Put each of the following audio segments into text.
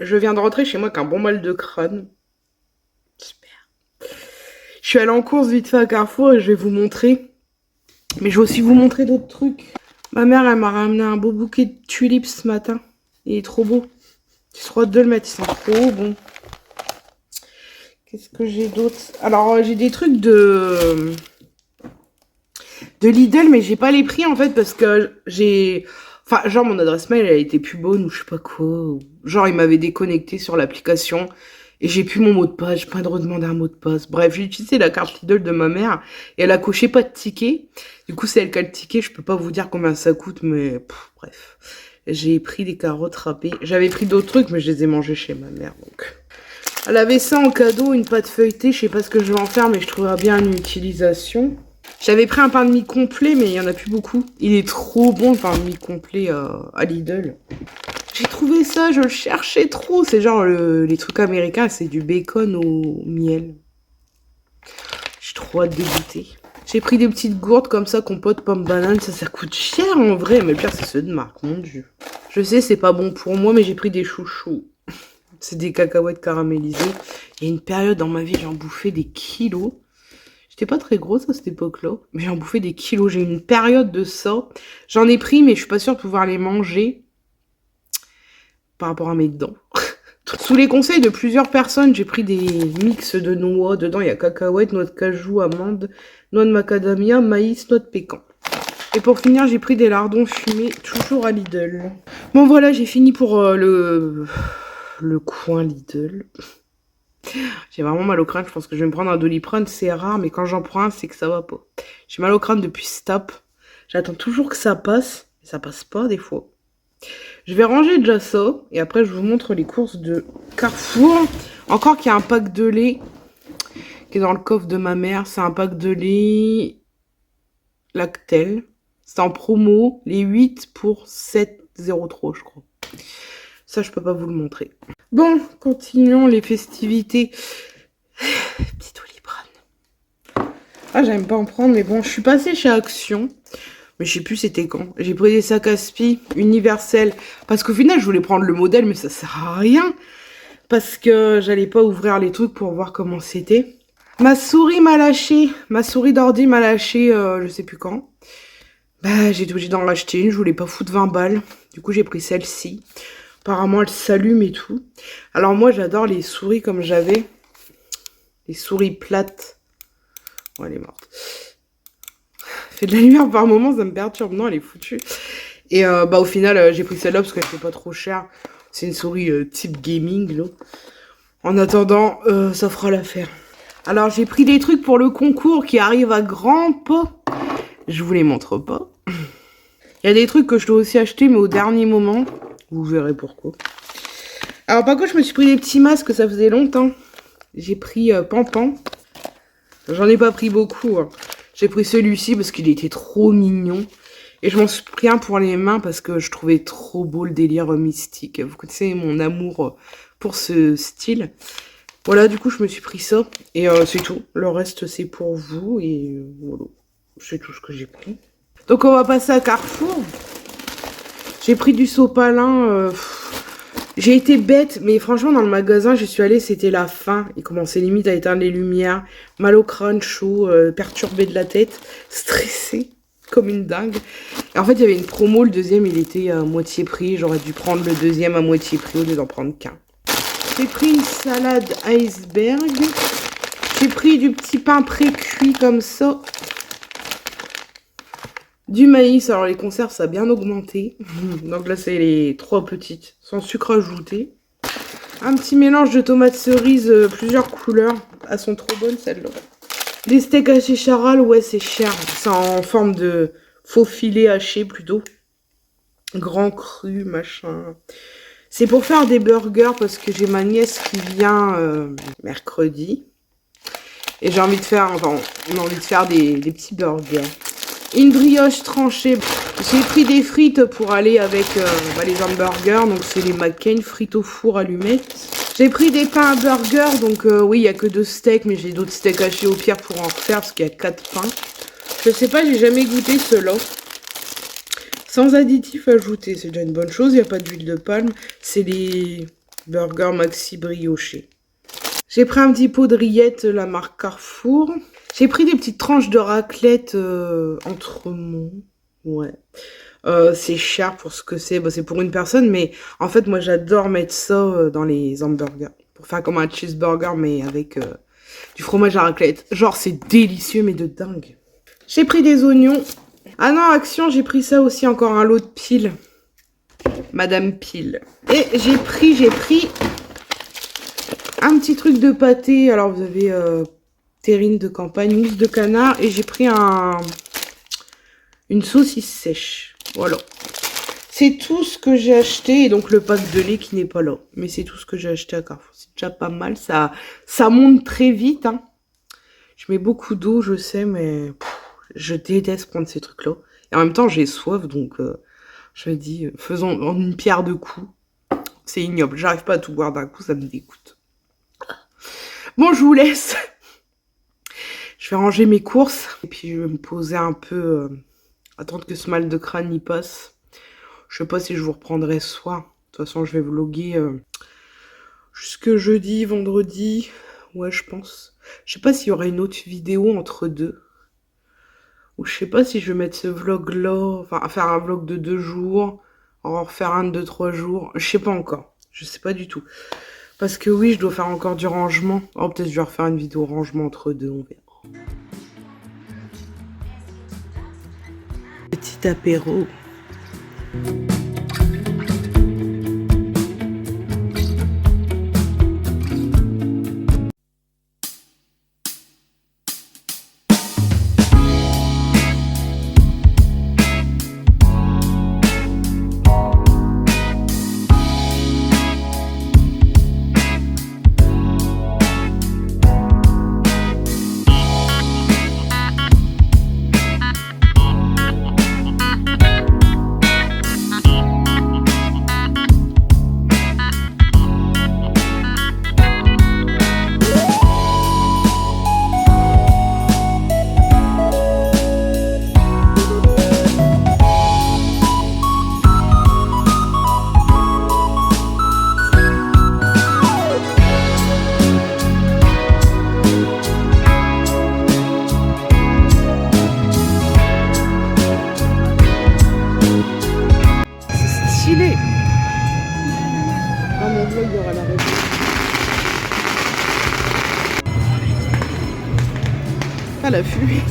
Je viens de rentrer chez moi avec un bon mal de crâne. Super. Je suis allée en course vite fait à Carrefour et je vais vous montrer. Mais je vais aussi vous montrer d'autres trucs. Ma mère, elle m'a ramené un beau bouquet de tulipes ce matin. Il est trop beau. J'ai trop hâte de le mettre, ils sont trop bons. Qu'est-ce que j'ai d'autre? Alors, j'ai des trucs de Lidl, mais j'ai pas les prix en fait parce que j'ai... Enfin, genre mon adresse mail, elle a été plus bonne ou je sais pas quoi. Genre, il m'avait déconnecté sur l'application et j'ai plus mon mot de passe. J'ai pas de redemander un mot de passe. Bref, j'ai utilisé la carte Lidl de ma mère et elle a coché pas de ticket. Du coup, c'est elle qui a le ticket. Je peux pas vous dire combien ça coûte, mais bref. J'ai pris des carottes râpées. J'avais pris d'autres trucs, mais je les ai mangés chez ma mère, donc... Elle avait ça en cadeau, une pâte feuilletée. Je sais pas ce que je vais en faire, mais je trouverais bien une utilisation. J'avais pris un pain de mie complet, mais il y en a plus beaucoup. Il est trop bon, le pain de mie complet à Lidl. J'ai trouvé ça, je le cherchais trop. C'est genre les trucs américains, c'est du bacon au miel. J'ai trop hâte de goûter. J'ai pris des petites gourdes comme ça, compote, pomme, banane. Ça coûte cher en vrai, mais le pire, c'est ceux de marque, mon dieu. Je sais, c'est pas bon pour moi, mais j'ai pris des chouchous. C'est des cacahuètes caramélisées. Il y a une période dans ma vie, j'en bouffais des kilos. J'étais pas très grosse à cette époque-là, mais j'en bouffais des kilos. J'ai eu une période de ça. J'en ai pris, mais je suis pas sûre de pouvoir les manger par rapport à mes dents. Sous les conseils de plusieurs personnes, j'ai pris des mix de noix. Dedans, il y a cacahuètes, noix de cajou, amandes, noix de macadamia, maïs, noix de pécan. Et pour finir, j'ai pris des lardons fumés, toujours à Lidl. Bon, voilà, j'ai fini pour le coin Lidl. J'ai vraiment mal au crâne, je pense que je vais me prendre un Doliprane, c'est rare, mais quand j'en prends un, c'est que ça va pas. J'ai mal au crâne depuis ce tape. J'attends toujours que ça passe, et ça passe pas des fois. Je vais ranger déjà ça, et après je vous montre les courses de Carrefour. Encore qu'il y a un pack de lait qui est dans le coffre de ma mère. C'est un pack de lait Lactel. C'est en promo, les 8 pour 7,03 je crois. Ça, je peux pas vous le montrer. Bon, continuons les festivités. Petit Doliprane. Ah, j'aime pas en prendre, mais bon, je suis passée chez Action. Mais je sais plus c'était quand. J'ai pris des sacs à spi universels. Parce qu'au final, je voulais prendre le modèle, mais ça sert à rien. Parce que j'allais pas ouvrir les trucs pour voir comment c'était. Ma souris m'a lâché. Ma souris d'ordi m'a lâché, je sais plus quand. Bah, j'ai été obligée d'en racheter une. Je voulais pas foutre 20 balles. Du coup, j'ai pris celle-ci. Apparemment, elle s'allume et tout. Alors moi, j'adore les souris comme j'avais. Les souris plates. Oh, elle est morte. Fait de la lumière par moment, ça me perturbe. Non, elle est foutue. Et bah au final, j'ai pris celle-là parce qu'elle fait pas trop cher. C'est une souris type gaming, là. En attendant, ça fera l'affaire. Alors, j'ai pris des trucs pour le concours qui arrivent à grands pas. Je vous les montre pas. Il y a des trucs que je dois aussi acheter, mais au dernier moment. Vous verrez pourquoi. Alors, par contre, je me suis pris des petits masques, ça faisait longtemps. J'ai pris Pampan. J'en ai pas pris beaucoup. Hein. J'ai pris celui-ci parce qu'il était trop mignon. Et je m'en suis pris un pour les mains parce que je trouvais trop beau le délire mystique. Vous connaissez mon amour pour ce style. Voilà, du coup, je me suis pris ça. Et c'est tout. Le reste, c'est pour vous. Et voilà. C'est tout ce que j'ai pris. Donc, on va passer à Carrefour. J'ai pris du sopalin. J'ai été bête, mais franchement, dans le magasin, je suis allée, c'était la fin. Il commençait limite à éteindre les lumières. Mal au crâne, chaud, perturbé de la tête, stressé, comme une dingue. Et en fait, il y avait une promo, le deuxième, il était à moitié prix. J'aurais dû prendre le deuxième à moitié prix au lieu d'en prendre qu'un. J'ai pris une salade iceberg. J'ai pris du petit pain pré-cuit comme ça. Du maïs, alors les conserves ça a bien augmenté. Donc là c'est les 3 petites, sans sucre ajouté. Un petit mélange de tomates cerises, plusieurs couleurs. Elles sont trop bonnes celles-là. Des steaks hachés charal, ouais c'est cher. C'est en forme de faux filet haché plutôt. Grand cru, machin. C'est pour faire des burgers parce que j'ai ma nièce qui vient mercredi. Et j'ai envie de faire, enfin on a envie de faire des petits burgers. Une brioche tranchée. J'ai pris des frites pour aller avec les hamburgers. Donc c'est les McCain frites au four allumettes. J'ai pris des pains à burger. Donc oui, il n'y a que 2 steaks. Mais j'ai d'autres steaks hachés au pire pour en refaire. Parce qu'il y a 4 pains. Je sais pas, j'ai jamais goûté ceux-là. Sans additifs ajoutés. C'est déjà une bonne chose. Il n'y a pas d'huile de palme. C'est les Burger maxi brioché. J'ai pris un petit pot de rillettes, la marque Carrefour. J'ai pris des petites tranches de raclette Entremont. Ouais. C'est cher pour ce que c'est. Bah, c'est pour une personne, mais en fait, moi, j'adore mettre ça dans les hamburgers. Pour faire comme un cheeseburger, mais avec du fromage à raclette. Genre, c'est délicieux, mais de dingue. J'ai pris des oignons. Ah non, Action, j'ai pris ça aussi, encore un lot de piles. Madame Pile. Et j'ai pris un petit truc de pâté. Alors, vous avez terrine de campagne, mousse de canard. Et j'ai pris une saucisse sèche. Voilà. C'est tout ce que j'ai acheté. Et donc, le pack de lait qui n'est pas là. Mais c'est tout ce que j'ai acheté à Carrefour. C'est déjà pas mal. Ça monte très vite. Hein. Je mets beaucoup d'eau, je sais, mais je déteste prendre ces trucs-là. Et en même temps, j'ai soif. Donc, je me dis, faisons en une pierre deux coups. C'est ignoble. J'arrive pas à tout boire d'un coup. Ça me dégoûte. Bon, je vous laisse. Je vais ranger mes courses. Et puis, je vais me poser un peu... attendre que ce mal de crâne y passe. Je sais pas si je vous reprendrai ce soir. De toute façon, je vais vlogger jusque jeudi, vendredi. Ouais, je pense. Je sais pas s'il y aura une autre vidéo entre deux. Ou je sais pas si je vais mettre ce vlog-là. Enfin, faire un vlog de 2 jours. En refaire un de 3 jours. Je sais pas encore. Je sais pas du tout. Parce que oui, je dois faire encore du rangement. Oh, peut-être je vais refaire une vidéo rangement entre deux. On verra. Petit apéro. Ah, la fumée.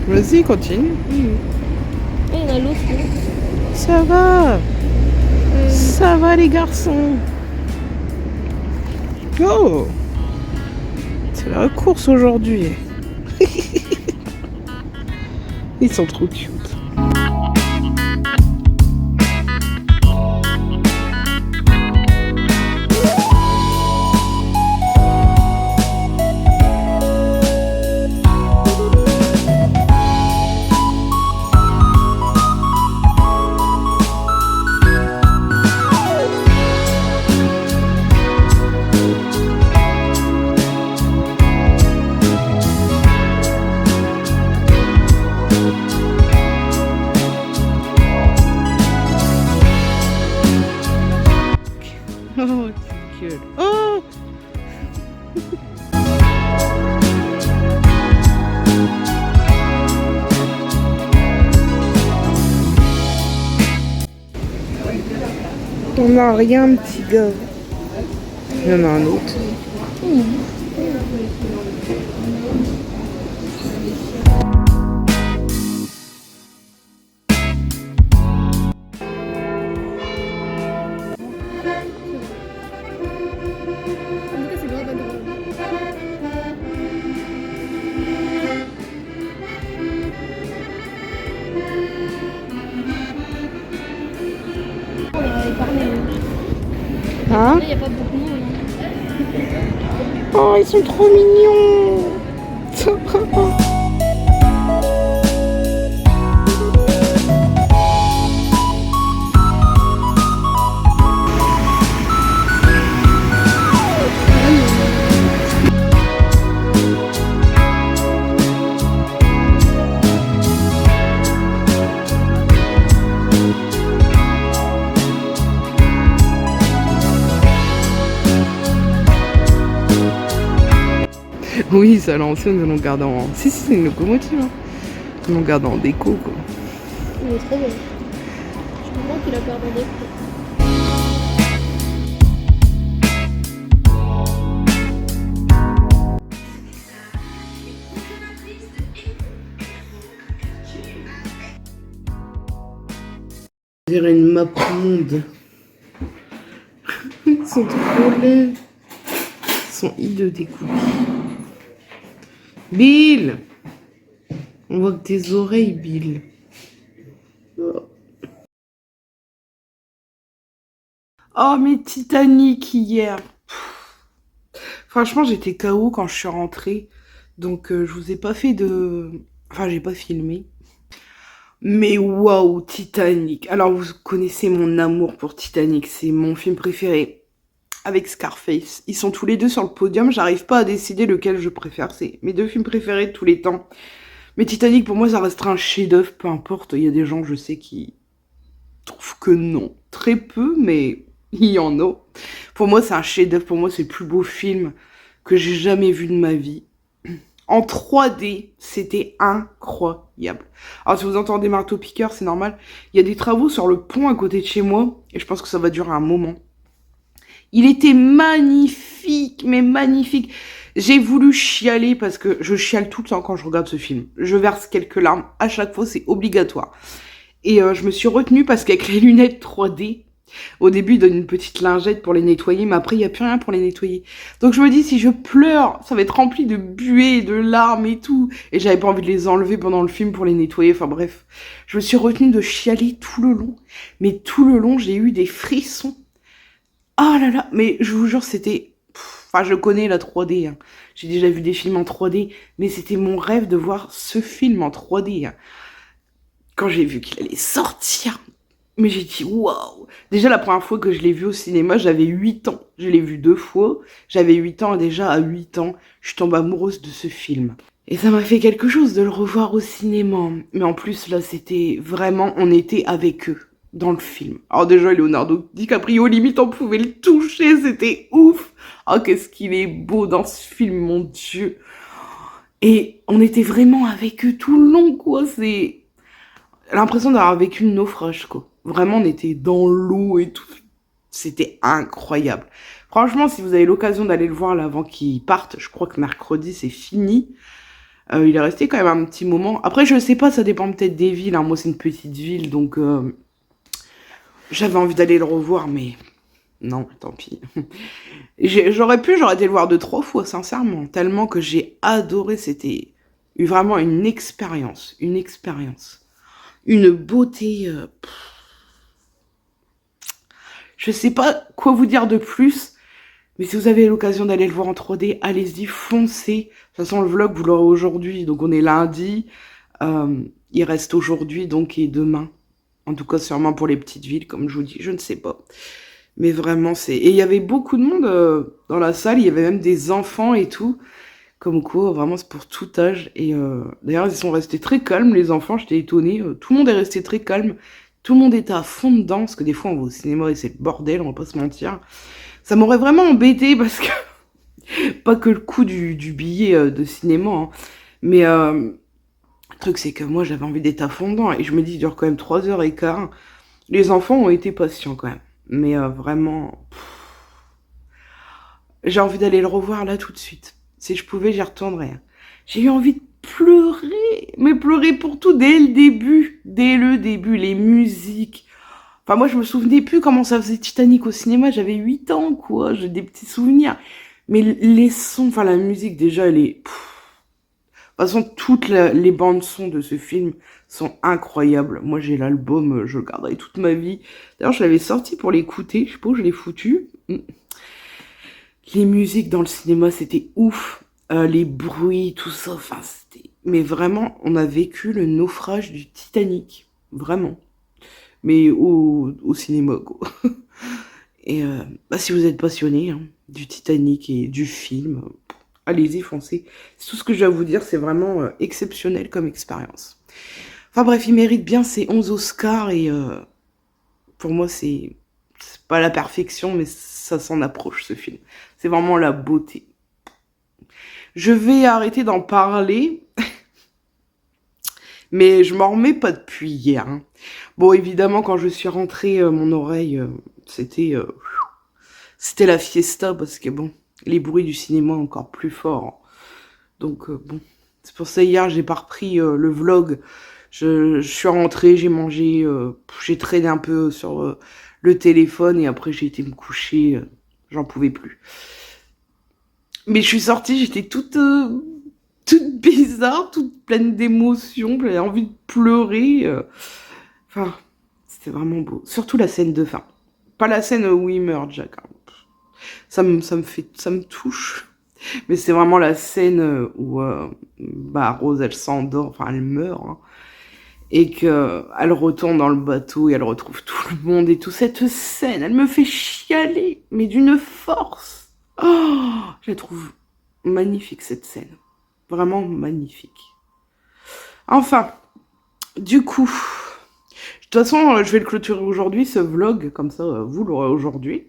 Vas-y, continue. Et il y en a l'autre. Ça va. Ça va, les garçons. Oh, c'est la course aujourd'hui. Ils sont trop cute. Oh, it's cute. Oh! On n'a rien, petit gars. Il y en a un autre. Hein? Il n'y a pas beaucoup de monde. Oh, ils sont trop mignons. Oui, ça à l'ancienne, ils l'ont gardé en... Si, si, c'est une locomotive, hein. Ils l'ont gardé en déco, quoi. Il est trop beau. Je comprends qu'il a peur d'en découvrir. On dirait une map monde. Ils sont trop laids. Ils sont hideux des coups. Bill! On voit que tes oreilles, Bill. Oh, mais Titanic hier. Franchement, j'étais KO quand je suis rentrée. Donc, je vous ai pas fait de... Enfin, j'ai pas filmé. Mais waouh, Titanic. Alors, vous connaissez mon amour pour Titanic. C'est mon film préféré. Avec Scarface. Ils sont tous les deux sur le podium. J'arrive pas à décider lequel je préfère. C'est mes deux films préférés de tous les temps. Mais Titanic, pour moi, ça restera un chef-d'œuvre. Peu importe. Il y a des gens, je sais, qui trouvent que non. Très peu, mais il y en a. Pour moi, c'est un chef-d'œuvre. Pour moi, c'est le plus beau film que j'ai jamais vu de ma vie. En 3D, c'était incroyable. Alors, si vous entendez marteau-piqueur, c'est normal. Il y a des travaux sur le pont à côté de chez moi. Et je pense que ça va durer un moment. Il était magnifique, mais magnifique. J'ai voulu chialer parce que je chiale tout le temps quand je regarde ce film. Je verse quelques larmes. À chaque fois, c'est obligatoire. Et je me suis retenue parce qu'avec les lunettes 3D, au début, ils donnent une petite lingette pour les nettoyer, mais après, il n'y a plus rien pour les nettoyer. Donc je me dis, si je pleure, ça va être rempli de buée, de larmes et tout. Et j'avais pas envie de les enlever pendant le film pour les nettoyer. Enfin bref, je me suis retenue de chialer tout le long. Mais tout le long, j'ai eu des frissons. Oh là là, mais je vous jure, c'était... Enfin, je connais la 3D, hein. J'ai déjà vu des films en 3D, mais c'était mon rêve de voir ce film en 3D, hein. Quand j'ai vu qu'il allait sortir, mais j'ai dit waouh! Déjà, la première fois que je l'ai vu au cinéma, j'avais 8 ans. Je l'ai vu 2 fois. J'avais 8 ans et déjà à 8 ans, je suis tombée amoureuse de ce film. Et ça m'a fait quelque chose de le revoir au cinéma. Mais en plus, là, c'était vraiment... On était avec eux dans le film. Alors déjà, Leonardo DiCaprio, limite, on pouvait le toucher. C'était ouf! Oh, qu'est-ce qu'il est beau dans ce film, mon Dieu! Et on était vraiment avec eux tout le long, quoi. C'est... l'impression d'avoir vécu le naufrage, quoi. Vraiment, on était dans l'eau et tout. C'était incroyable. Franchement, si vous avez l'occasion d'aller le voir là avant qu'il parte, je crois que mercredi, c'est fini. Il est resté quand même un petit moment. Après, je sais pas, ça dépend peut-être des villes, hein. Moi, c'est une petite ville, donc j'avais envie d'aller le revoir, mais non, tant pis. J'aurais été le voir 2, 3 fois, sincèrement. Tellement que j'ai adoré. C'était vraiment une expérience. Une expérience. Une beauté... Je sais pas quoi vous dire de plus, mais si vous avez l'occasion d'aller le voir en 3D, allez-y, foncez. De toute façon, le vlog, vous l'aurez aujourd'hui, donc on est lundi. Il reste aujourd'hui, donc, et demain. En tout cas, sûrement pour les petites villes, comme je vous dis, je ne sais pas. Mais vraiment, c'est... Et il y avait beaucoup de monde dans la salle, il y avait même des enfants et tout. Comme quoi, vraiment, c'est pour tout âge. Et d'ailleurs, ils sont restés très calmes, les enfants, j'étais étonnée. Tout le monde est resté très calme. Tout le monde était à fond dedans, parce que des fois, on va au cinéma et c'est le bordel, on va pas se mentir. Ça m'aurait vraiment embêté, parce que... pas que le coût du billet de cinéma, hein. Mais le truc, c'est que moi, j'avais envie d'être à fond dedans. Et je me dis, il dure quand même 3h15. Les enfants ont été patients, quand même. Mais vraiment... J'ai envie d'aller le revoir là tout de suite. Si je pouvais, j'y retournerais. J'ai eu envie de pleurer, mais pleurer pour tout dès le début. Dès le début, les musiques. Enfin, moi, je me souvenais plus comment ça faisait Titanic au cinéma. J'avais 8 ans, quoi. J'ai des petits souvenirs. Mais les sons, enfin, la musique, déjà, elle est... De toute façon, toutes les bandes son de ce film sont incroyables. Moi, j'ai l'album, je le garderai toute ma vie. D'ailleurs, je l'avais sorti pour l'écouter. Je sais pas où je l'ai foutu. Les musiques dans le cinéma, c'était ouf. Les bruits, tout ça, enfin, c'était... Mais vraiment, on a vécu le naufrage du Titanic. Vraiment. Mais au cinéma, quoi. Et si vous êtes passionné, hein, du Titanic et du film, allez-y, foncez. C'est tout ce que j'ai à vous dire, c'est vraiment exceptionnel comme expérience. Enfin bref, il mérite bien ses 11 Oscars et pour moi, c'est pas la perfection, mais ça s'en approche, ce film. C'est vraiment la beauté. Je vais arrêter d'en parler, mais je m'en remets pas depuis hier. Hein. Bon, évidemment, quand je suis rentrée, mon oreille, c'était la fiesta, parce que bon, les bruits du cinéma encore plus forts. Donc bon, c'est pour ça hier, j'ai pas repris le vlog. Je suis rentrée, j'ai mangé, j'ai traîné un peu sur le téléphone et après j'ai été me coucher, j'en pouvais plus. Mais je suis sortie, j'étais toute bizarre, toute pleine d'émotions, j'avais envie de pleurer. Enfin, c'était vraiment beau. Surtout la scène de fin. Pas la scène où il meurt, Jack. Hein. Ça me touche. Mais c'est vraiment la scène où Rose, elle s'endort, enfin elle meurt. Hein. Et qu'elle retourne dans le bateau et elle retrouve tout le monde et tout. Cette scène, elle me fait chialer, mais d'une force. Oh, je la trouve magnifique, cette scène. Vraiment magnifique. Enfin, du coup, de toute façon, je vais le clôturer aujourd'hui, ce vlog, comme ça, vous l'aurez aujourd'hui.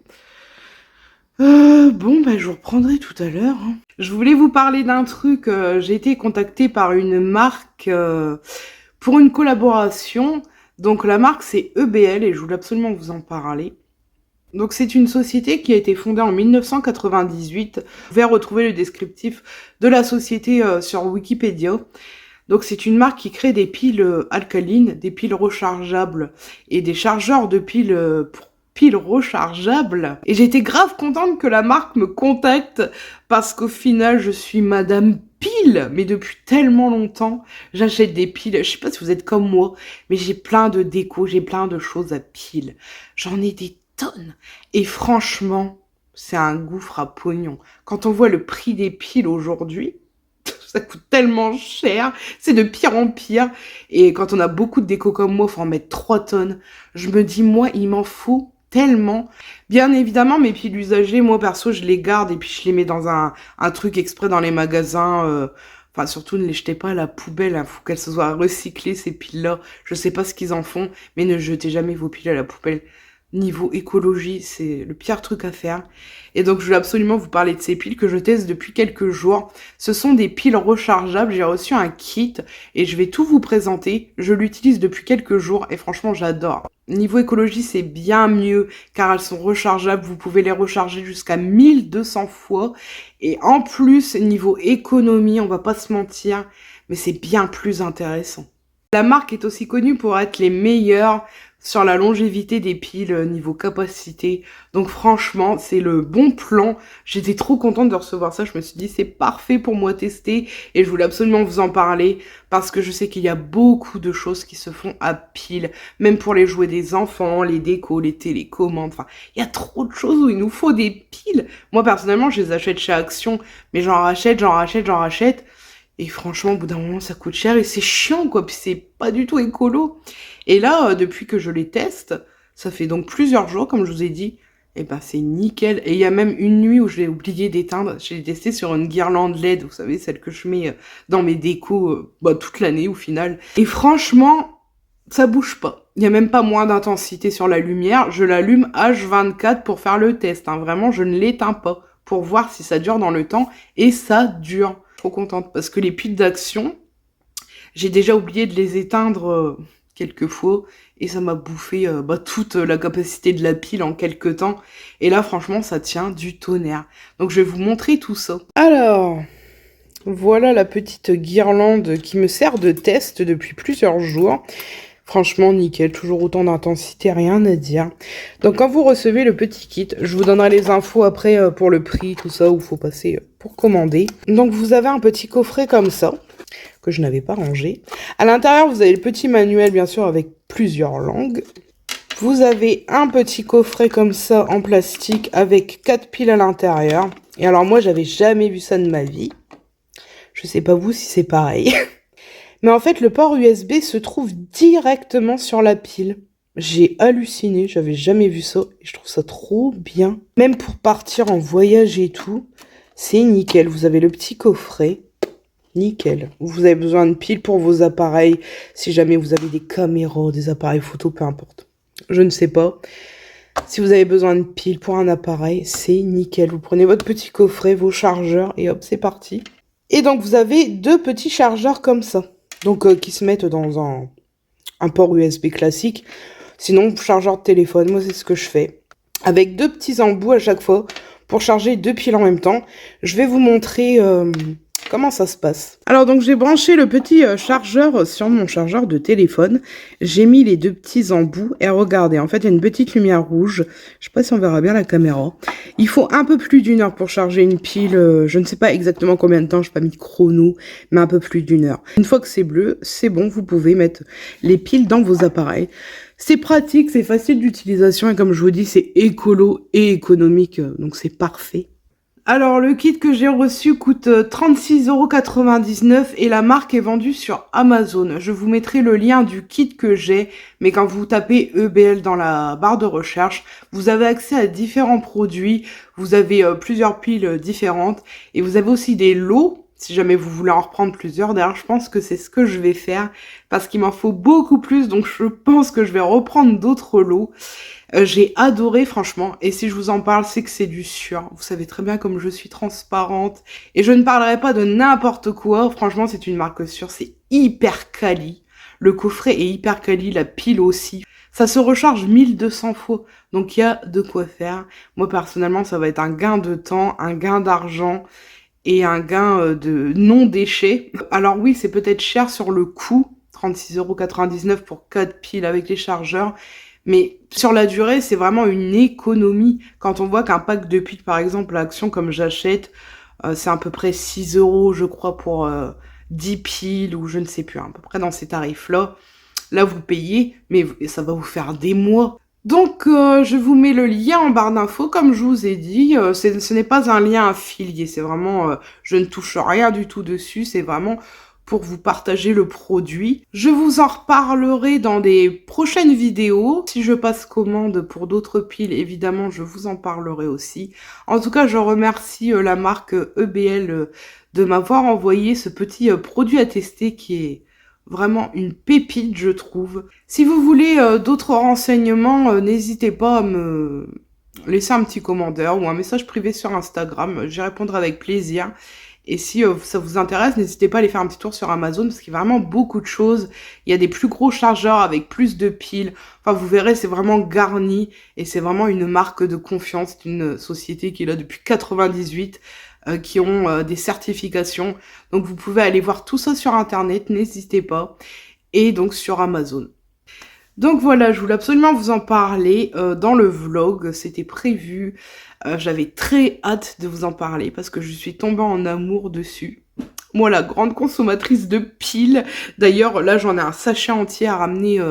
Bon, je vous reprendrai tout à l'heure. Hein. Je voulais vous parler d'un truc. J'ai été contactée par une marque pour une collaboration. Donc la marque, c'est EBL et je voulais absolument vous en parler. Donc c'est une société qui a été fondée en 1998. Vous pouvez retrouver le descriptif de la société sur Wikipédia. Donc c'est une marque qui crée des piles alcalines, des piles rechargeables et des chargeurs de piles pour piles rechargeables. Et j'étais grave contente que la marque me contacte parce qu'au final je suis Madame Pile, mais depuis tellement longtemps, j'achète des piles. Je sais pas si vous êtes comme moi, mais j'ai plein de déco, j'ai plein de choses à piles. J'en ai des tonnes. Et franchement, c'est un gouffre à pognon. Quand on voit le prix des piles aujourd'hui, ça coûte tellement cher, c'est de pire en pire. Et quand on a beaucoup de déco comme moi, faut en mettre 3 tonnes. Je me dis, moi, il m'en faut tellement. Bien évidemment, mes piles usagées, moi, perso, je les garde et puis je les mets dans un truc exprès dans les magasins. Enfin, surtout, ne les jetez pas à la poubelle. Il faut qu'elles se soient recyclées, ces piles-là. Je sais pas ce qu'ils en font, mais ne jetez jamais vos piles à la poubelle. Niveau écologie, c'est le pire truc à faire. Et donc, je voulais absolument vous parler de ces piles que je teste depuis quelques jours. Ce sont des piles rechargeables. J'ai reçu un kit et je vais tout vous présenter. Je l'utilise depuis quelques jours et franchement, j'adore. Niveau écologie, c'est bien mieux car elles sont rechargeables. Vous pouvez les recharger jusqu'à 1200 fois. Et en plus, niveau économie, on va pas se mentir, mais c'est bien plus intéressant. La marque est aussi connue pour être les meilleures sur la longévité des piles niveau capacité. Donc franchement, c'est le bon plan. J'étais trop contente de recevoir ça. Je me suis dit, c'est parfait pour moi tester. Et je voulais absolument vous en parler parce que je sais qu'il y a beaucoup de choses qui se font à piles. Même pour les jouets des enfants, les décos, les télécommandes. Enfin, il y a trop de choses où il nous faut des piles. Moi, personnellement, je les achète chez Action. Mais j'en rachète. Et franchement, au bout d'un moment, ça coûte cher et c'est chiant, quoi. Puis c'est pas du tout écolo. Et là, depuis que je les teste, ça fait donc plusieurs jours, comme je vous ai dit, et ben c'est nickel. Et il y a même une nuit où je l'ai oublié d'éteindre. Je l'ai testé sur une guirlande LED, vous savez, celle que je mets dans mes décos toute l'année au final. Et franchement, ça bouge pas. Il y a même pas moins d'intensité sur la lumière. Je l'allume H24 pour faire le test. Hein. Vraiment, je ne l'éteins pas pour voir si ça dure dans le temps. Et ça dure. Trop contente parce que les piles d'Action, j'ai déjà oublié de les éteindre quelques fois et ça m'a bouffé toute la capacité de la pile en quelques temps. Et là, franchement, ça tient du tonnerre. Donc, je vais vous montrer tout ça. Alors, voilà la petite guirlande qui me sert de test depuis plusieurs jours. Franchement, nickel, toujours autant d'intensité, rien à dire. Donc, quand vous recevez le petit kit, je vous donnerai les infos après pour le prix, tout ça, où il faut passer pour commander. Donc, vous avez un petit coffret comme ça, que je n'avais pas rangé. À l'intérieur, vous avez le petit manuel, bien sûr, avec plusieurs langues. Vous avez un petit coffret comme ça, en plastique, avec 4 piles à l'intérieur. Et alors, moi, j'avais jamais vu ça de ma vie. Je sais pas vous si c'est pareil. Mais en fait, le port USB se trouve directement sur la pile. J'ai halluciné, j'avais jamais vu ça et je trouve ça trop bien. Même pour partir en voyage et tout, c'est nickel. Vous avez le petit coffret, nickel. Vous avez besoin de piles pour vos appareils, si jamais vous avez des caméras, des appareils photo, peu importe. Je ne sais pas. Si vous avez besoin de piles pour un appareil, c'est nickel. Vous prenez votre petit coffret, vos chargeurs et hop, c'est parti. Et donc vous avez deux petits chargeurs comme ça, donc qui se mettent dans un port USB classique. Sinon, chargeur de téléphone, moi c'est ce que je fais. Avec deux petits embouts à chaque fois pour charger deux piles en même temps. Je vais vous montrer comment ça se passe. Alors donc j'ai branché le petit chargeur sur mon chargeur de téléphone. J'ai mis les deux petits embouts et regardez, en fait il y a une petite lumière rouge. Je sais pas si on verra bien la caméra. Il faut un peu plus d'1 heure pour charger une pile. Je ne sais pas exactement combien de temps, je n'ai pas mis de chrono, mais un peu plus d'1 heure. Une fois que c'est bleu, c'est bon, vous pouvez mettre les piles dans vos appareils. C'est pratique, c'est facile d'utilisation et comme je vous dis, c'est écolo et économique, donc c'est parfait. Alors, le kit que j'ai reçu coûte 36,99 € et la marque est vendue sur Amazon. Je vous mettrai le lien du kit que j'ai, mais quand vous tapez EBL dans la barre de recherche, vous avez accès à différents produits, vous avez plusieurs piles différentes et vous avez aussi des lots. Si jamais vous voulez en reprendre plusieurs, d'ailleurs je pense que c'est ce que je vais faire parce qu'il m'en faut beaucoup plus, donc je pense que je vais reprendre d'autres lots. J'ai adoré franchement, et si je vous en parle, c'est que c'est du sûr. Vous savez très bien comme je suis transparente, et je ne parlerai pas de n'importe quoi. Franchement, c'est une marque sûre, c'est hyper quali. Le coffret est hyper quali, la pile aussi. Ça se recharge 1200 fois, donc il y a de quoi faire. Moi personnellement, ça va être un gain de temps, un gain d'argent et un gain de non-déchets. Alors oui, c'est peut-être cher sur le coût, 36,99 € pour 4 piles avec les chargeurs, mais sur la durée, c'est vraiment une économie. Quand on voit qu'un pack de piles, par exemple, à Action, comme j'achète, c'est à peu près 6 € je crois, pour 10 piles, ou je ne sais plus, à peu près dans ces tarifs-là. Là, vous payez, mais ça va vous faire des mois. Donc, je vous mets le lien en barre d'infos, comme je vous ai dit. Ce n'est pas un lien affilié, c'est vraiment... je ne touche rien du tout dessus, c'est vraiment pour vous partager le produit. Je vous en reparlerai dans des prochaines vidéos. Si je passe commande pour d'autres piles, évidemment, je vous en parlerai aussi. En tout cas, je remercie la marque EBL de m'avoir envoyé ce petit produit à tester qui est vraiment une pépite, je trouve. Si vous voulez d'autres renseignements, n'hésitez pas à me laisser un petit commentaire ou un message privé sur Instagram. J'y répondrai avec plaisir. Et si ça vous intéresse, n'hésitez pas à aller faire un petit tour sur Amazon parce qu'il y a vraiment beaucoup de choses. Il y a des plus gros chargeurs avec plus de piles. Enfin, vous verrez, c'est vraiment garni et c'est vraiment une marque de confiance. C'est une société qui est là depuis 98. Qui ont des certifications. Donc vous pouvez aller voir tout ça sur internet, n'hésitez pas. Et donc sur Amazon. Donc voilà, je voulais absolument vous en parler dans le vlog, c'était prévu. J'avais très hâte de vous en parler parce que je suis tombée en amour dessus. Moi, la grande consommatrice de piles. D'ailleurs, là, j'en ai un sachet entier à ramener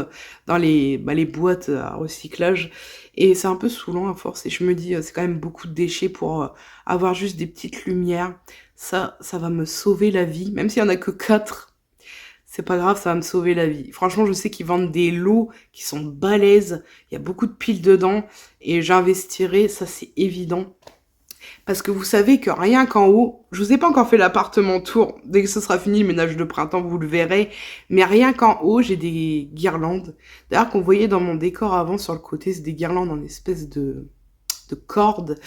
dans les boîtes à recyclage. Et c'est un peu saoulant à force. Et je me dis, c'est quand même beaucoup de déchets pour avoir juste des petites lumières. Ça va me sauver la vie. Même s'il y en a que 4, c'est pas grave, ça va me sauver la vie. Franchement, je sais qu'ils vendent des lots qui sont balèzes. Il y a beaucoup de piles dedans. Et j'investirai, ça c'est évident. Parce que vous savez que rien qu'en haut, je vous ai pas encore fait l'appartement tour, dès que ce sera fini, le ménage de printemps, vous le verrez, mais rien qu'en haut, j'ai des guirlandes. D'ailleurs, qu'on voyait dans mon décor avant, sur le côté, c'est des guirlandes en espèce de cordes.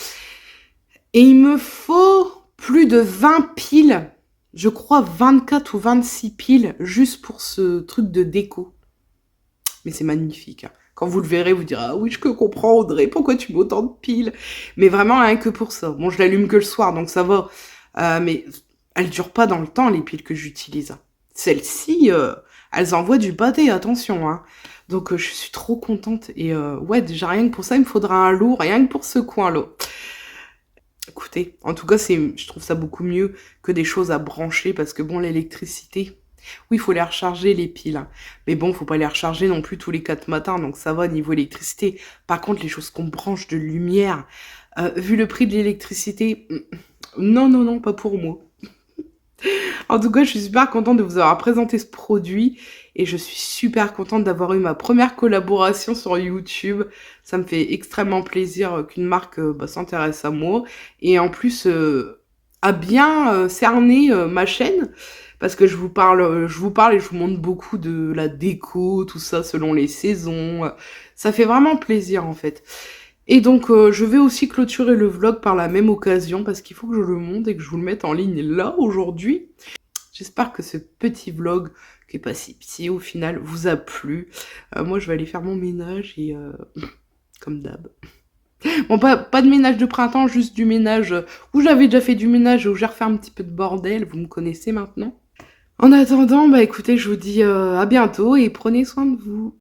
Et il me faut plus de 20 piles, je crois 24 ou 26 piles, juste pour ce truc de déco. Mais c'est magnifique, hein. Quand vous le verrez, vous direz « Ah oui, je comprends Audrey, pourquoi tu mets autant de piles ?» Mais vraiment, rien que pour ça. Bon, je l'allume que le soir, donc ça va. Mais elles durent pas dans le temps, les piles que j'utilise. Celles-ci, elles envoient du pâté, attention, hein. Donc je suis trop contente. Et ouais, déjà rien que pour ça, il me faudra un lot, rien que pour ce coin-là. Écoutez, en tout cas, je trouve ça beaucoup mieux que des choses à brancher, parce que bon, l'électricité... Oui, il faut les recharger, les piles. Hein. Mais bon, faut pas les recharger non plus tous les 4 matins, donc ça va niveau électricité. Par contre, les choses qu'on branche de lumière, vu le prix de l'électricité, non, pas pour moi. En tout cas, je suis super contente de vous avoir présenté ce produit et je suis super contente d'avoir eu ma première collaboration sur YouTube. Ça me fait extrêmement plaisir qu'une marque s'intéresse à moi et en plus a bien cerné ma chaîne. Parce que je vous parle et je vous montre beaucoup de la déco, tout ça selon les saisons. Ça fait vraiment plaisir en fait. Et donc, je vais aussi clôturer le vlog par la même occasion parce qu'il faut que je le monte et que je vous le mette en ligne là, aujourd'hui. J'espère que ce petit vlog, qui est pas si petit au final, vous a plu. Moi, je vais aller faire mon ménage et comme d'hab. Bon, pas de ménage de printemps, juste du ménage où j'avais déjà fait du ménage et où j'ai refait un petit peu de bordel. Vous me connaissez maintenant. En attendant, bah écoutez, je vous dis à bientôt et prenez soin de vous.